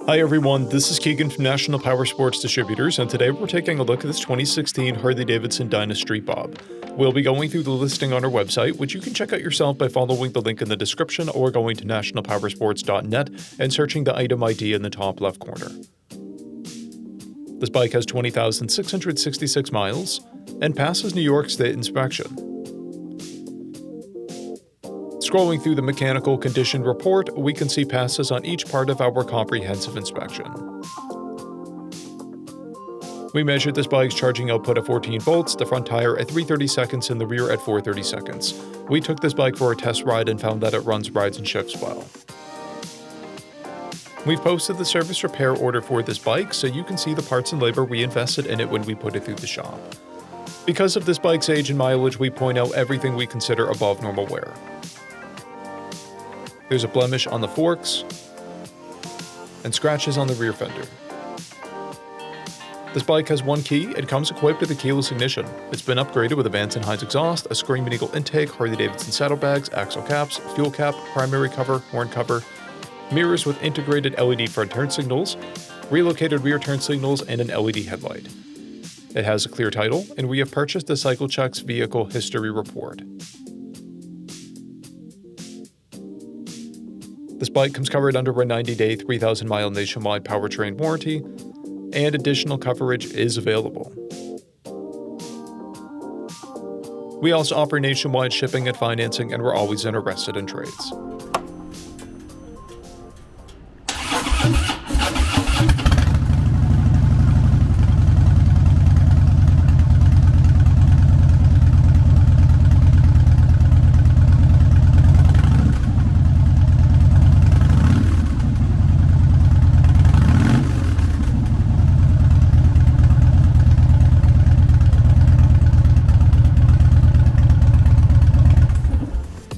Hi everyone, this is Keegan from National Powersports Distributors, and today we're taking a look at this 2016 Harley-Davidson DYNA Street Bob. We'll be going through the listing on our website, which you can check out yourself by following the link in the description or going to nationalpowersports.net and searching the item ID in the top left corner. This bike has 20,666 miles and passes New York State inspection. Scrolling through the mechanical condition report, we can see passes on each part of our comprehensive inspection. We measured this bike's charging output at 14 volts, the front tire at 330 seconds, and the rear at 430 seconds. We took this bike for a test ride and found that it runs, rides, and shifts well. We've posted the service repair order for this bike, so you can see the parts and labor we invested in it when we put it through the shop. Because of this bike's age and mileage, we point out everything we consider above normal wear. There's a blemish on the forks and scratches on the rear fender. This bike has one key. It comes equipped with a keyless ignition. It's been upgraded with a Vance & Hines exhaust, a Screaming Eagle intake, Harley-Davidson saddlebags, axle caps, fuel cap, primary cover, horn cover, mirrors with integrated LED front turn signals, relocated rear turn signals, and an LED headlight. It has a clear title, and we have purchased the CycleCheck's vehicle history report. This bike comes covered under a 90-day, 3,000-mile nationwide powertrain warranty, and additional coverage is available. We also offer nationwide shipping and financing, and we're always interested in trades.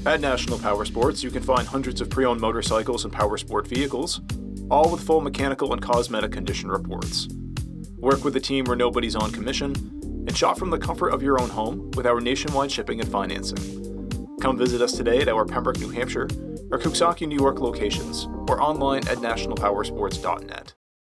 At National Powersports, you can find hundreds of pre-owned motorcycles and powersport vehicles, all with full mechanical and cosmetic condition reports. Work with a team where nobody's on commission, and shop from the comfort of your own home with our nationwide shipping and financing. Come visit us today at our Pembroke, New Hampshire, or Coxsackie, New York locations, or online at nationalpowersports.net.